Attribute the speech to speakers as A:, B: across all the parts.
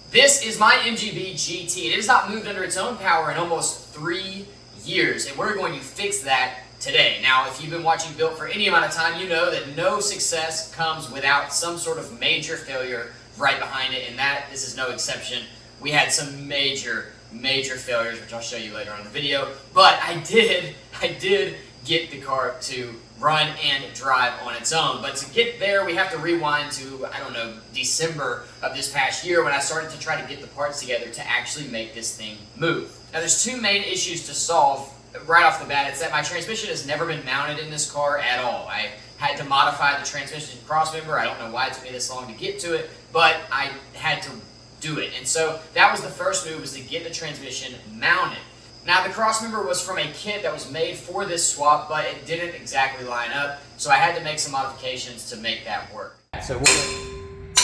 A: This is my MGB GT. It has not moved under its own power in almost 3 years, and we're going to fix that today. Now, if you've been watching Built for any amount of time, you know that no success comes without some sort of major failure right behind it, and this is no exception. We had some major failures, which I'll show you later on in the video, but I did get the car to run and drive on its own. But to get there, we have to rewind to, I don't know, December of this past year when I started to try to get the parts together to actually make this thing move. Now, there's two main issues to solve right off the bat. It's that my transmission has never been mounted in this car at all. I had to modify the transmission crossmember. I don't know why it took me this long to get to it, but I had to do it. And so that was the first move, was to get the transmission mounted. Now, the crossmember was from a kit that was made for this swap, but it didn't exactly line up, so I had to make some modifications to make that work. So we'll get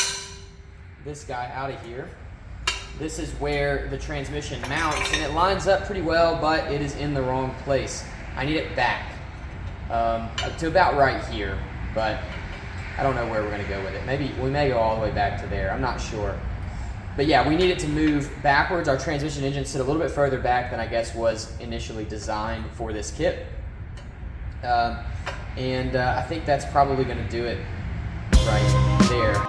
A: this guy out of here. This is where the transmission mounts, and it lines up pretty well, but it is in the wrong place. I need it back to about right here, but I don't know where we're going to go with it. Maybe we may go all the way back to there. I'm not sure. But yeah, we need it to move backwards. Our transmission engine sit a little bit further back than I guess was initially designed for this kit. I think that's probably going to do it right there.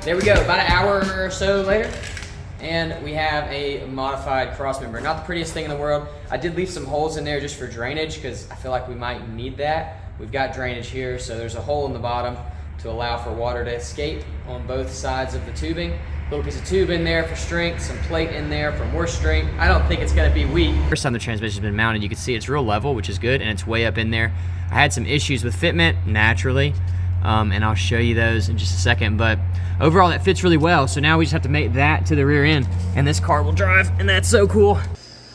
A: There we go, about an hour or so later, and we have a modified crossmember. Not the prettiest thing in the world. I did leave some holes in there just for drainage because I feel like we might need that. We've got drainage here, so there's a hole in the bottom to allow for water to escape on both sides of the tubing. A little piece of tube in there for strength, some plate in there for more strength. I don't think it's gonna be weak. First time the transmission's been mounted, you can see it's real level, which is good, and it's way up in there. I had some issues with fitment, naturally, and I'll show you those in just a second, but overall that fits really well. So now we just have to make that to the rear end, and this car will drive, and that's so cool.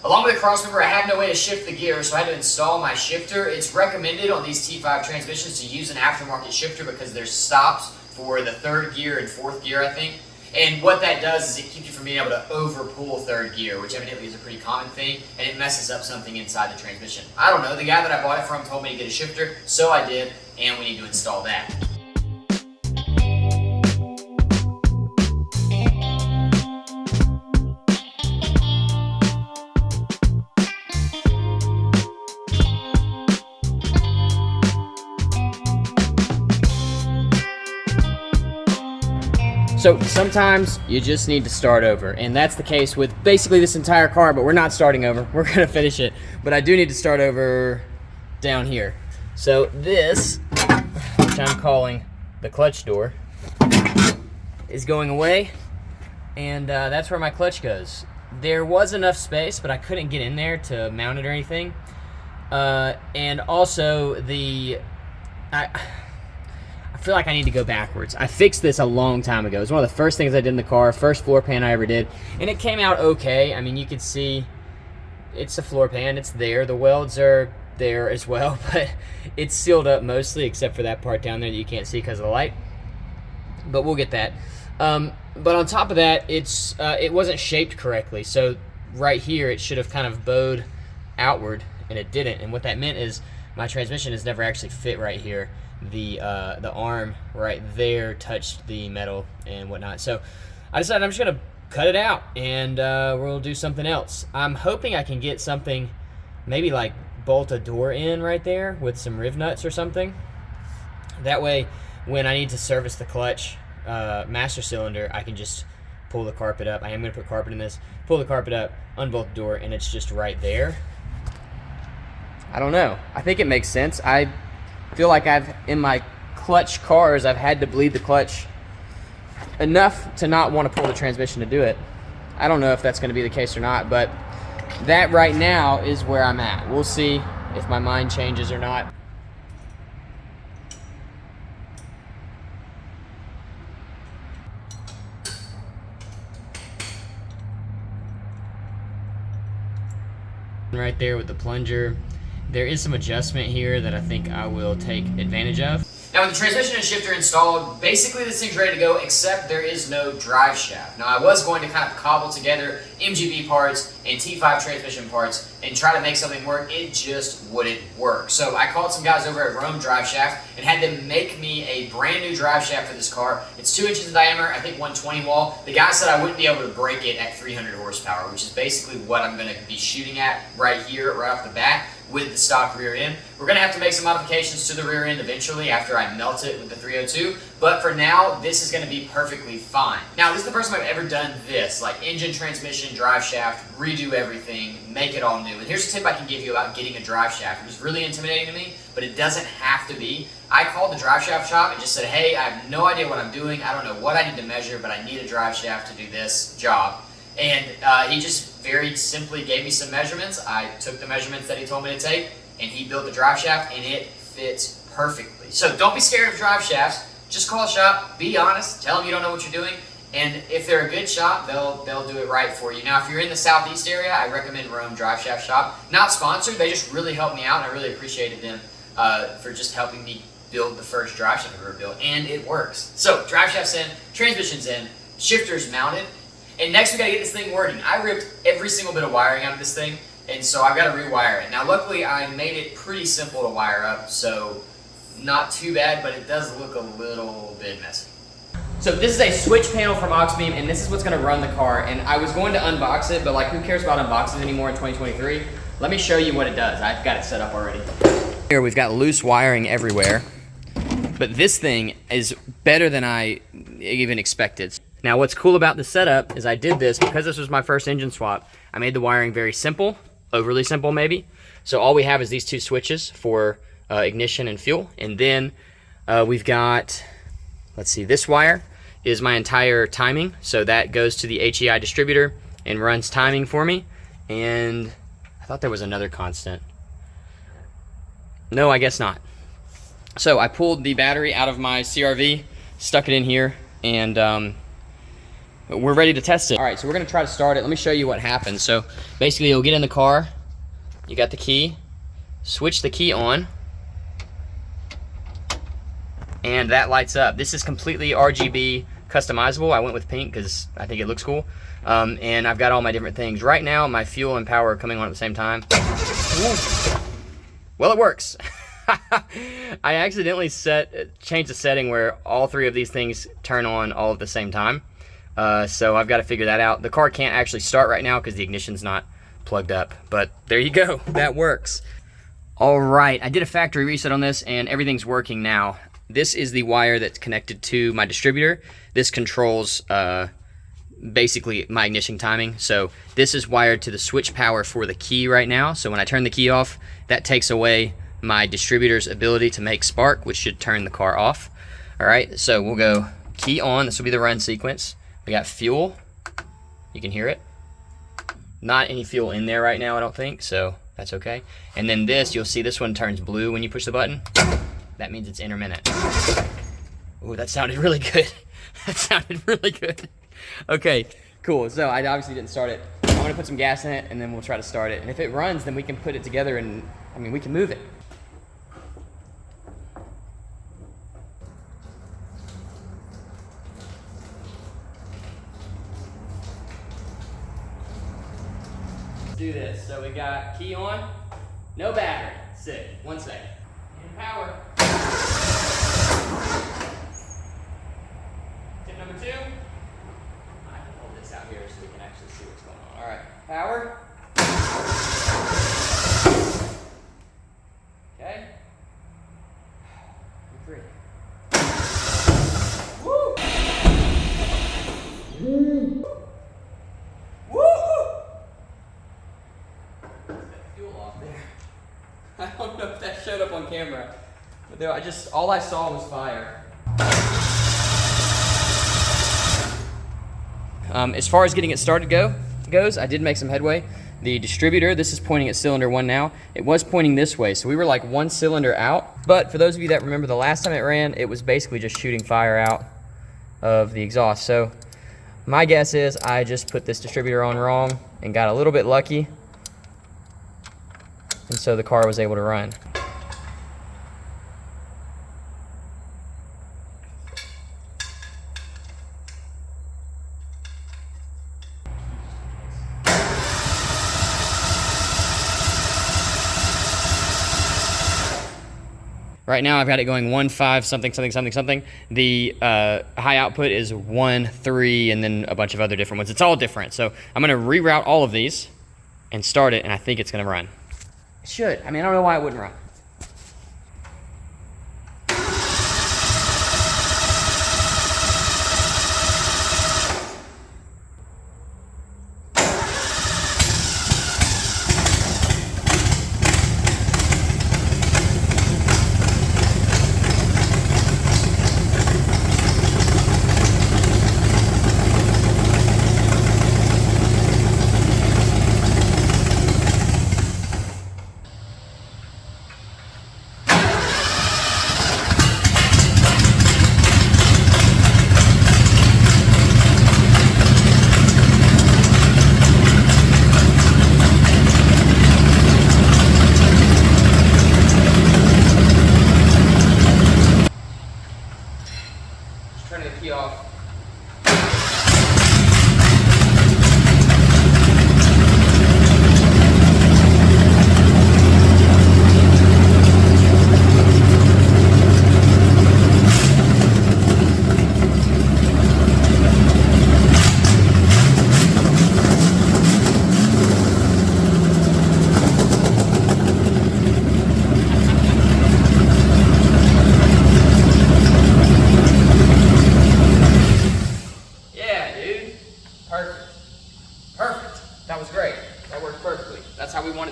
A: Along with the crossmember, I have no way to shift the gear, so I had to install my shifter. It's recommended on these T5 transmissions to use an aftermarket shifter because there's stops for the third gear and fourth gear, I think. And what that does is it keeps you from being able to overpull third gear, which evidently is a pretty common thing, and it messes up something inside the transmission. I don't know, the guy that I bought it from told me to get a shifter, so I did, and we need to install that. So sometimes you just need to start over, and that's the case with basically this entire car, but we're not starting over. We're gonna finish it, but I do need to start over down here. So this, which I'm calling the clutch door, is going away, and that's where my clutch goes. There was enough space, but I couldn't get in there to mount it or anything. And also I feel like I need to go backwards. I fixed this a long time ago. It was one of the first things I did in the car, first floor pan I ever did, and it came out okay. I mean, you can see it's a floor pan, it's there. The welds are there as well, but it's sealed up mostly except for that part down there that you can't see because of the light, but we'll get that. But on top of that, it wasn't shaped correctly. So right here, it should have kind of bowed outward, and it didn't. And what that meant is my transmission has never actually fit right here. The arm right there touched the metal and whatnot. So I decided I'm just gonna cut it out, and we'll do something else. I'm hoping I can get something, maybe like bolt a door in right there with some riv nuts or something. That way, when I need to service the clutch master cylinder, I can just pull the carpet up. I am gonna put carpet in this, pull the carpet up, unbolt the door, and it's just right there. I don't know. I think it makes sense. I feel like in my clutch cars, I've had to bleed the clutch enough to not want to pull the transmission to do it. I don't know if that's going to be the case or not, but that right now is where I'm at. We'll see if my mind changes or not. Right there with the plunger. there is some adjustment here that I think I will take advantage of. Now with the transmission and shifter installed, basically this thing's ready to go, except there is no drive shaft. Now I was going to kind of cobble together MGB parts and T5 transmission parts and try to make something work. It just wouldn't work. So I called some guys over at Rome Driveshaft and had them make me a brand new drive shaft for this car. It's 2 inches in diameter, I think 120 wall. The guy said I wouldn't be able to break it at 300 horsepower, which is basically what I'm going to be shooting at right here, right off the bat, with the stock rear end. We're going to have to make some modifications to the rear end eventually after I melt it with the 302, but for now, this is going to be perfectly fine. Now, this is the first time I've ever done this, like engine, transmission, drive shaft, redo everything, make it all new. And here's a tip I can give you about getting a drive shaft. It was really intimidating to me, but it doesn't have to be. I called the drive shaft shop and just said, hey, I have no idea what I'm doing. I don't know what I need to measure, but I need a drive shaft to do this job. And he just very simply gave me some measurements. I took the measurements that he told me to take, and he built the drive shaft, and it fits perfectly. So don't be scared of drive shafts. Just call a shop, be honest, tell them you don't know what you're doing, and if they're a good shop, they'll do it right for you. Now, if you're in the southeast area, I recommend Rome Driveshaft Shop. Not sponsored, they just really helped me out, and I really appreciated them for just helping me build the first drive shaft I've ever built, and it works. So, drive shaft's in, transmission's in, shifter's mounted, and next we gotta get this thing working. I ripped every single bit of wiring out of this thing, and so I've got to rewire it. Now, luckily, I made it pretty simple to wire up, so not too bad, but it does look a little bit messy. So this is a switch panel from Auxbeam, and this is what's going to run the car. And I was going to unbox it, but like, who cares about unboxing anymore in 2023? Let me show you what it does. I've got it set up already. Here we've got loose wiring everywhere, but this thing is better than I even expected. Now, what's cool about the setup is I did this because this was my first engine swap. I made the wiring very simple, overly simple maybe. So all we have is these two switches for ignition and fuel, and then we've got, let's see, this wire is my entire timing, so that goes to the HEI distributor and runs timing for me. And I thought there was another constant. No, I guess not. So I pulled the battery out of my CRV, stuck it in here, and we're ready to test it. All right, so we're gonna try to start it. Let me show you what happens. So basically, you'll get in the car, you got the key, switch the key on, and that lights up. This is completely RGB customizable. I went with pink because I think it looks cool. And I've got all my different things. Right now, my fuel and power are coming on at the same time. Well, it works. I accidentally changed the setting where all three of these things turn on all at the same time. So I've got to figure that out. The car can't actually start right now because the ignition's not plugged up. But there you go. That works. All right. I did a factory reset on this, and everything's working now. This is the wire that's connected to my distributor. This controls basically my ignition timing. So this is wired to the switch power for the key right now. So when I turn the key off, that takes away my distributor's ability to make spark, which should turn the car off. All right, so we'll go key on. This will be the run sequence. We got fuel. You can hear it. Not any fuel in there right now, I don't think, so that's okay. And then this, you'll see this one turns blue when you push the button. That means it's intermittent. Ooh, that sounded really good. That sounded really good. Okay, cool. So I obviously didn't start it. I'm gonna put some gas in it, and then we'll try to start it. And if it runs, then we can put it together, and I mean, we can move it. Let's do this. So we got key on, no battery. Sick. 1 second. And power. Tip number 2. I can hold this out here so we can actually see what's going on. All right, power. Okay. 3. Woo! Woo! Fuel off there. I don't know if that showed up on camera, but there, all I saw was fire. As far as getting it started goes, I did make some headway. The distributor, this is pointing at cylinder 1 now. It was pointing this way, so we were like 1 cylinder out. But for those of you that remember the last time it ran, it was basically just shooting fire out of the exhaust. So my guess is I just put this distributor on wrong and got a little bit lucky. And so the car was able to run. Right now I've got it going 1.5 something something something something. The high output is 1.3 and then a bunch of other different ones. It's all different. So I'm gonna reroute all of these and start it, and I think it's gonna run. It should. I mean, I don't know why it wouldn't run. Turning the key off.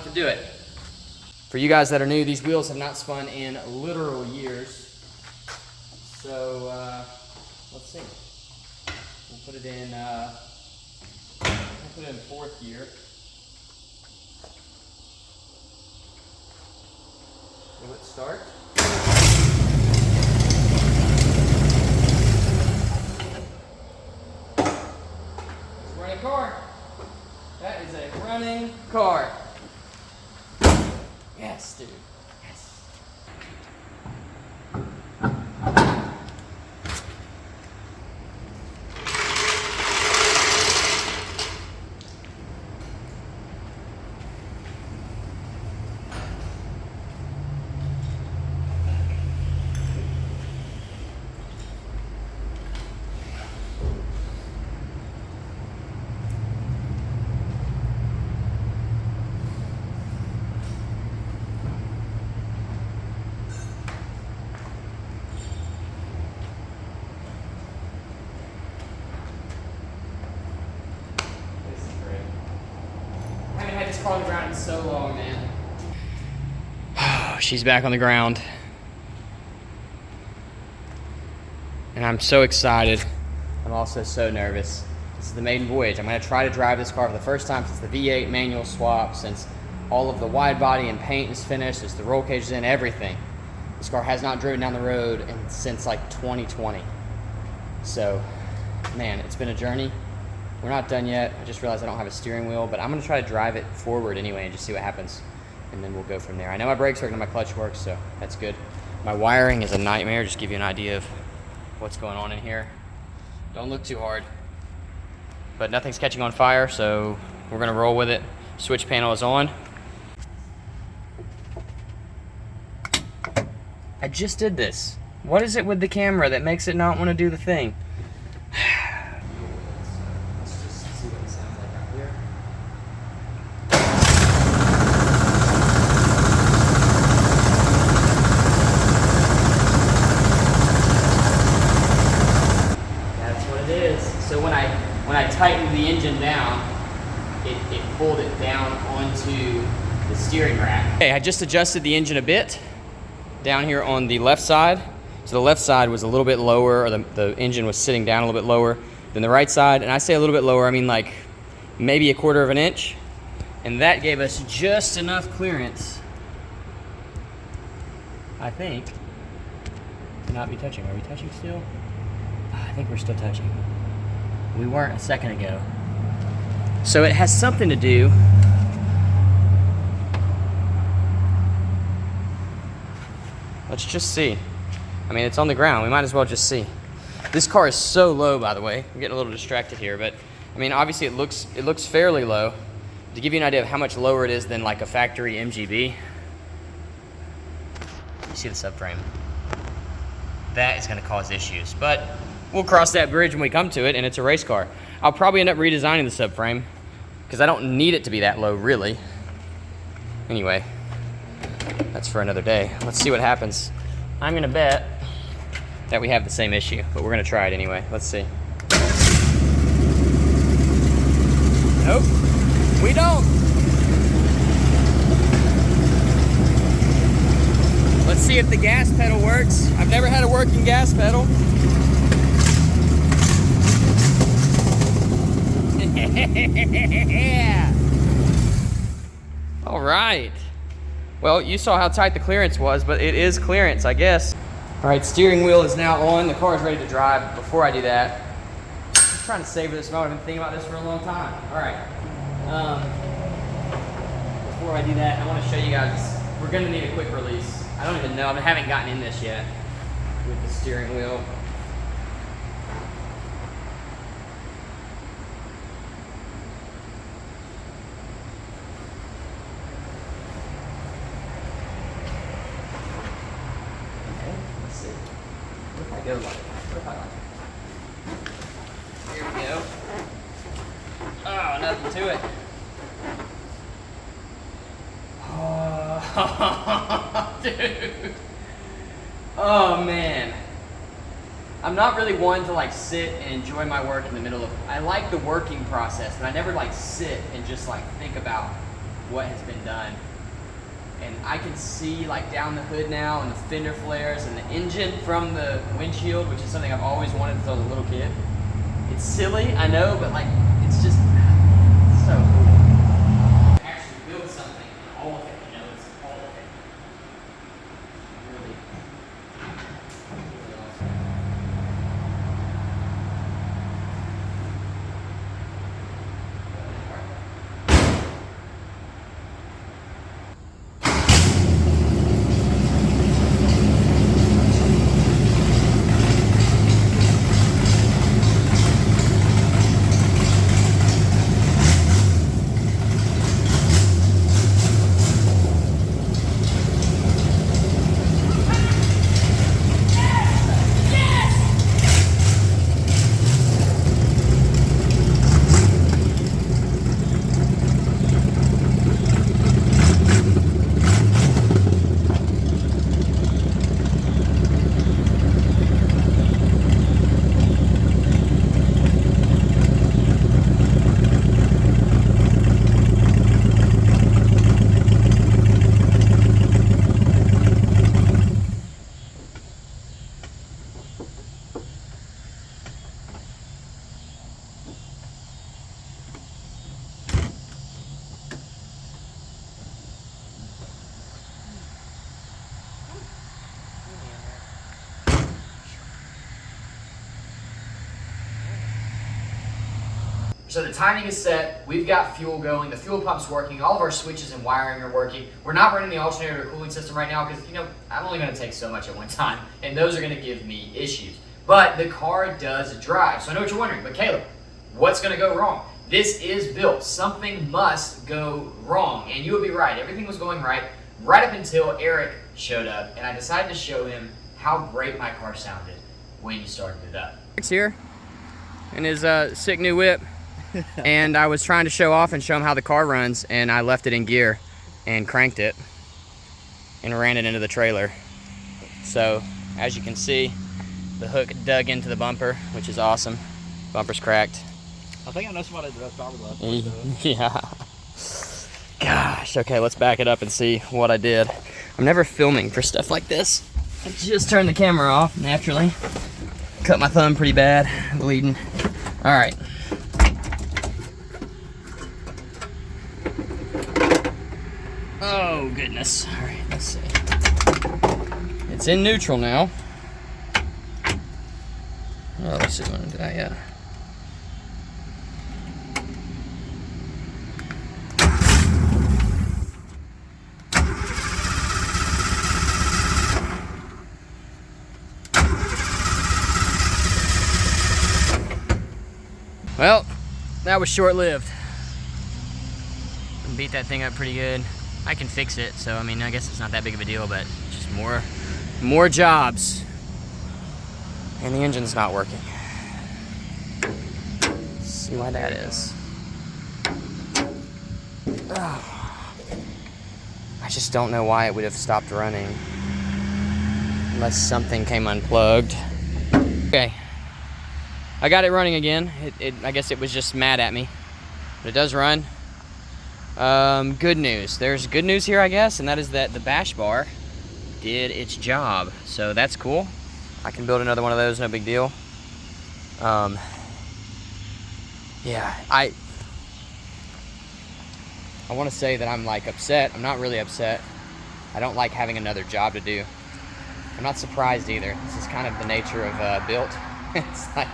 A: To do it. For you guys that are new, these wheels have not spun in literal years. So let's see. We'll put it in. Put it in fourth gear. Will it start? It's a running car. That is a running car. Yes, dude. Yes. On the ground in so long, man. She's back on the ground. And I'm so excited. I'm also so nervous. This is the maiden voyage. I'm gonna try to drive this car for the first time since the V8 manual swap, since all of the wide body and paint is finished, since the roll cage is in, everything. This car has not driven down the road since like 2020. So, man, it's been a journey. We're not done yet. I just realized I don't have a steering wheel, but I'm gonna try to drive it forward anyway and just see what happens. And then we'll go from there. I know my brakes work and my clutch works, so that's good. My wiring is a nightmare, just to give you an idea of what's going on in here. Don't look too hard. But nothing's catching on fire, so we're gonna roll with it. Switch panel is on. I just did this. What is it with the camera that makes it not wanna do the thing? When I tightened the engine down, it pulled it down onto the steering rack. Okay, I just adjusted the engine a bit down here on the left side. So the left side was a little bit lower, or the engine was sitting down a little bit lower than the right side. And I say a little bit lower, I mean like maybe 1/4 of an inch. And that gave us just enough clearance, I think, to not be touching. Are we touching still? I think we're still touching. We weren't a second ago. So it has something to do
B: Let's just see. I mean, it's on the ground. We might as well just see. This car is so low, by the way. I'm getting a little distracted here, but I mean, obviously it looks fairly low. To give you an idea of how much lower it is than like a factory MGB, you see the subframe. That is going to cause issues, but we'll cross that bridge when we come to it, and it's a race car. I'll probably end up redesigning the subframe because I don't need it to be that low, really. Anyway, that's for another day. Let's see what happens. I'm going to bet that we have the same issue, but we're going to try it anyway. Let's see. Nope, we don't. Let's see if the gas pedal works. I've never had a working gas pedal. Yeah. All right. Well, you saw how tight the clearance was, but it is clearance, I guess. All right, steering wheel is now on. The car is ready to drive. Before I do that, I'm trying to savor this moment. I've been thinking about this for a long time. All right. Before I do that, I want to show you guys, we're going to need a quick release. I don't even know. I haven't gotten in this yet with the steering wheel. Go like that. What if I like that? Here we go. Oh, nothing to it. Oh, dude. Oh, man. I'm not really one to like sit and enjoy my work in the middle of, I like the working process, but I never like sit and just like think about what has been done. And I can see like down the hood now and the fender flares and the engine from the windshield, which is something I've always wanted since I was a little kid. It's silly, I know, but like, it's just so cool. Actually build something, all of it, you know, it's all of it. Really awesome.
A: So the timing is set, we've got fuel going, the fuel pump's working, all of our switches and wiring are working. We're not running the alternator or cooling system right now because, you know, I'm only going to take so much at one time, and those are going to give me issues. But the car does drive. So I know what you're wondering, but Caleb, what's going to go wrong? This is built. Something must go wrong. And you would be right. Everything was going right up until Eric showed up, and I decided to show him how great my car sounded when you started it up.
B: Eric's here in his sick new whip. And I was trying to show off and show him how the car runs, and I left it in gear and cranked it and ran it into the trailer. So as you can see, the hook dug into the bumper, which is awesome. Bumper's cracked.
C: I think I know somebody that does fiberglass.
B: Yeah. Gosh, okay, let's back it up and see what I did. I'm never filming for stuff like this. I just turned the camera off naturally. Cut my thumb pretty bad, bleeding. All right. Oh goodness. All right, let's see. It's in neutral now. Oh, let's see when I do that, yeah. Well, that was short-lived. Beat that thing up pretty good. I can fix it, so I mean, I guess it's not that big of a deal, but just more jobs. And the engine's not working. Let's see why that is. Oh. I just don't know why it would have stopped running. Unless something came unplugged. Okay. I got it running again. I guess it was just mad at me. But it does run. Good news. There's good news here, I guess, and that is that the bash bar did its job. So that's cool. I can build another one of those, no big deal. Yeah, I want to say that I'm like upset. I'm not really upset. I don't like having another job to do. I'm not surprised either. This is kind of the nature of built. It's like,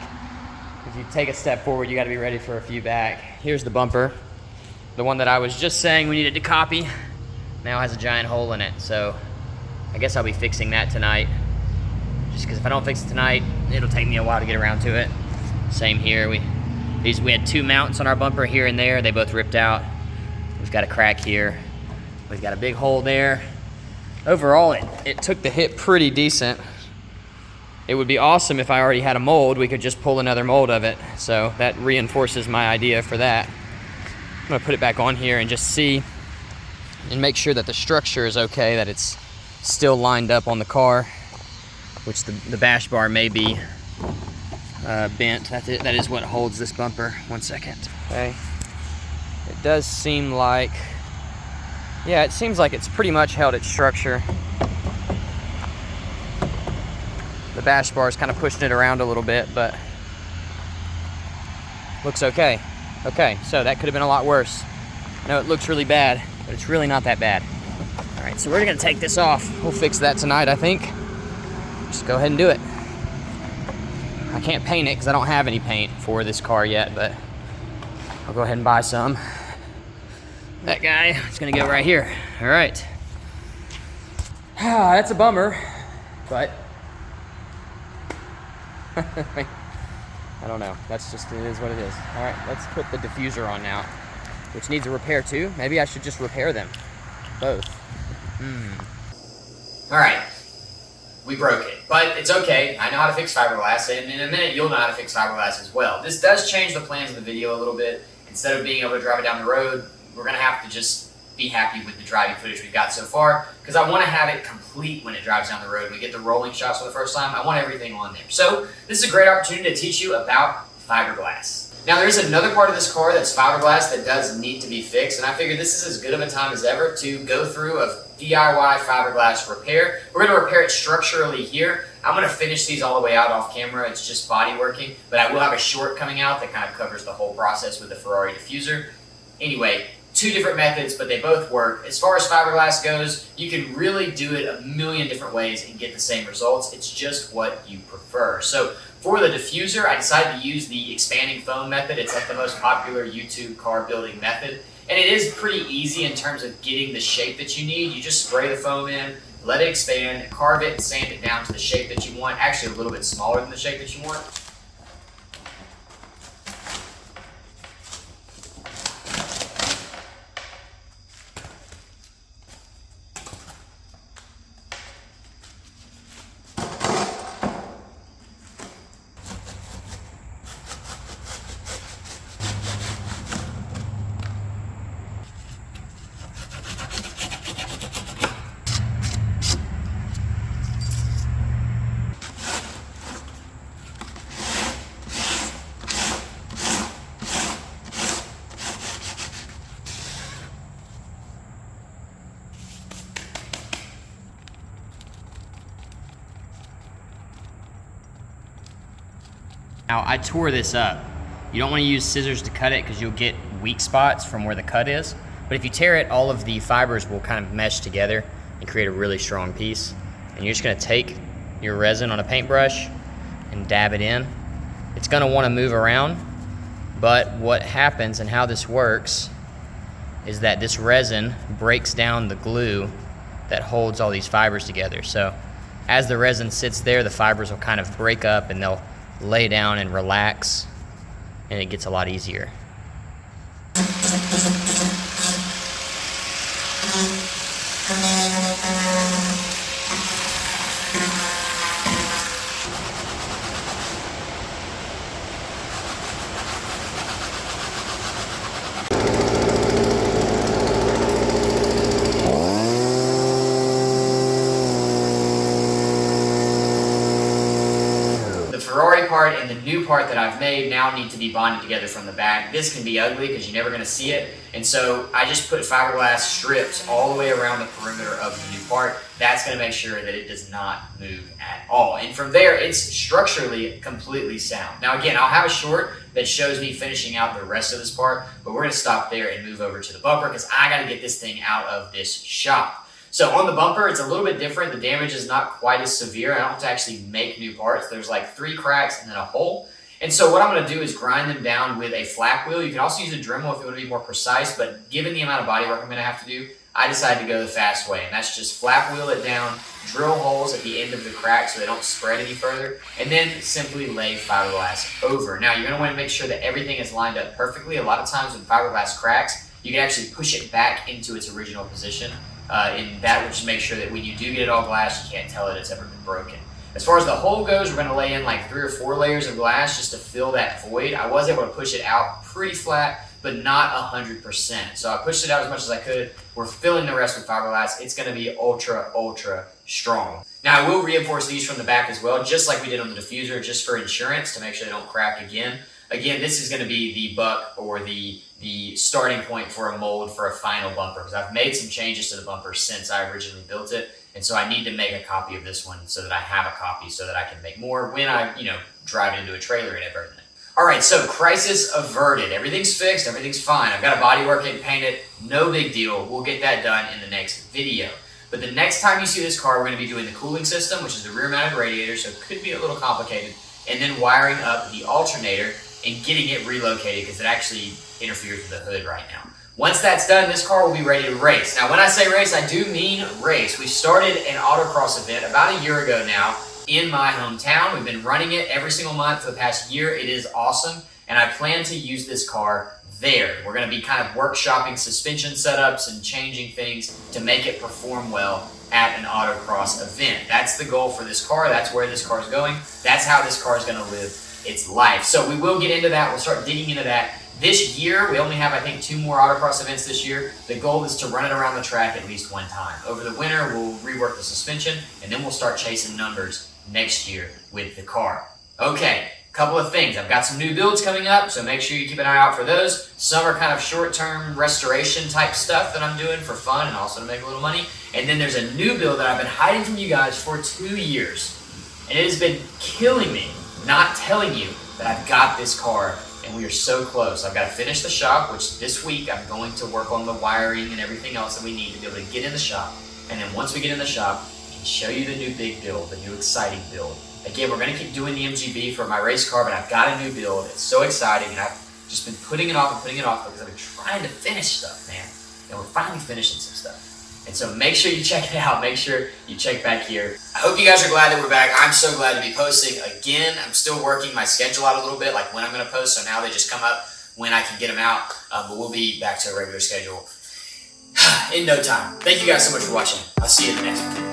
B: if you take a step forward, you got to be ready for a few back. Here's the bumper. The one that I was just saying we needed to copy now has a giant hole in it. So I guess I'll be fixing that tonight. Just because if I don't fix it tonight, it'll take me a while to get around to it. Same here. We had 2 mounts on our bumper here and there. They both ripped out. We've got a crack here. We've got a big hole there. Overall, it took the hit pretty decent. It would be awesome if I already had a mold. We could just pull another mold of it. So that reinforces my idea for that. I'm gonna put it back on here and just see and make sure that the structure is okay, that it's still lined up on the car, which the bash bar may be bent. That's it. That is what holds this bumper. 1 second. Okay. It does seem like, yeah, it seems like it's pretty much held its structure. The bash bar is kind of pushing it around a little bit, but looks okay. Okay, so that could have been a lot worse. I know it looks really bad, but it's really not that bad. All right, so we're gonna take this off. We'll fix that tonight, I think. Just go ahead and do it. I can't paint it because I don't have any paint for this car yet, but I'll go ahead and buy some. That guy is gonna go right here. All right. That's a bummer, but I don't know. That's just, it is what it is. All right, let's put the diffuser on now, which needs a repair too. Maybe I should just repair them, both.
A: All right, we broke it, but it's okay. I know how to fix fiberglass, and in a minute you'll know how to fix fiberglass as well. This does change the plans of the video a little bit. Instead of being able to drive it down the road, we're gonna have to just be happy with the driving footage we've got so far, because I want to have it complete when it drives down the road. We get the rolling shots for the first time. I want everything on there. So this is a great opportunity to teach you about fiberglass. Now there is another part of this car that's fiberglass that does need to be fixed, and I figured this is as good of a time as ever to go through a DIY fiberglass repair. We're going to repair it structurally here. I'm going to finish these all the way out off camera. It's just body working, but I will have a short coming out that kind of covers the whole process with the Ferrari diffuser. Anyway, 2 different methods, but they both work. As far as fiberglass goes, you can really do it a million different ways and get the same results. It's just what you prefer. So for the diffuser, I decided to use the expanding foam method. It's like the most popular YouTube car building method. And it is pretty easy in terms of getting the shape that you need. You just spray the foam in, let it expand, carve it, and sand it down to the shape that you want. Actually a little bit smaller than the shape that you want.
B: Now, I tore this up. You don't want to use scissors to cut it because you'll get weak spots from where the cut is. But if you tear it, all of the fibers will kind of mesh together and create a really strong piece. And you're just going to take your resin on a paintbrush and dab it in. It's going to want to move around, but what happens and how this works is that this resin breaks down the glue that holds all these fibers together. So as the resin sits there, the fibers will kind of break up and they'll lay down and relax and it gets a lot easier.
A: Ferrari part and the new part that I've made now need to be bonded together from the back. This can be ugly because you're never going to see it, and so I just put fiberglass strips all the way around the perimeter of the new part. That's going to make sure that it does not move at all, and from there it's structurally completely sound. Now again, I'll have a short that shows me finishing out the rest of this part, but we're going to stop there and move over to the bumper because I got to get this thing out of this shop. So on the bumper, it's a little bit different. The damage is not quite as severe. I don't have to actually make new parts. There's like 3 cracks and then a hole. And so what I'm going to do is grind them down with a flap wheel. You can also use a Dremel if you want to be more precise, but given the amount of body work I'm going to have to do, I decided to go the fast way. And that's just flap wheel it down, drill holes at the end of the crack so they don't spread any further, and then simply lay fiberglass over. Now you're going to want to make sure that everything is lined up perfectly. A lot of times when fiberglass cracks, you can actually push it back into its original position. And that will just make sure that when you do get it all glass, you can't tell that it's ever been broken. As far as the hole goes, we're going to lay in like 3 or 4 layers of glass just to fill that void. I was able to push it out pretty flat, but not 100%. So I pushed it out as much as I could. We're filling the rest with fiberglass. It's going to be ultra, ultra strong. Now I will reinforce these from the back as well, just like we did on the diffuser, just for insurance to make sure they don't crack again. Again, this is going to be the buck or the starting point for a mold for a final bumper, because I've made some changes to the bumper since I originally built it, and so I need to make a copy of this one so that I have a copy so that I can make more when I, drive it into a trailer and everything. All right, so crisis averted. Everything's fixed, everything's fine. I've got a body work it and painted, no big deal. We'll get that done in the next video. But the next time you see this car, we're going to be doing the cooling system, which is the rear-mounted radiator, so it could be a little complicated, and then wiring up the alternator and getting it relocated because it actually interferes with the hood right now. Once that's done, this car will be ready to race. Now, when I say race, I do mean race. We started an autocross event about a year ago now in my hometown. We've been running it every single month for the past year. It is awesome, and I plan to use this car there. We're going to be kind of workshopping suspension setups and changing things to make it perform well at an autocross event. That's the goal for this car. That's where this car is going. That's how this car is going to live its life. So we will get into that. We'll start digging into that. This year, we only have, I think, 2 more autocross events this year. The goal is to run it around the track at least 1 time. Over the winter, we'll rework the suspension, and then we'll start chasing numbers next year with the car. Okay, couple of things. I've got some new builds coming up, so make sure you keep an eye out for those. Some are kind of short-term restoration type stuff that I'm doing for fun and also to make a little money. And then there's a new build that I've been hiding from you guys for 2 years. And it has been killing me not telling you that I've got this car, and we are so close. I've got to finish the shop, which this week I'm going to work on the wiring and everything else that we need to be able to get in the shop. And then once we get in the shop, I can show you the new big build, the new exciting build. Again, we're going to keep doing the MGB for my race car, but I've got a new build. It's so exciting, and I've just been putting it off because I've been trying to finish stuff, man. And we're finally finishing some stuff. And so make sure you check it out. Make sure you check back here. I hope you guys are glad that we're back. I'm so glad to be posting again. I'm still working my schedule out a little bit, like when I'm going to post. So now they just come up when I can get them out. But we'll be back to a regular schedule in no time. Thank you guys so much for watching. I'll see you in the next one.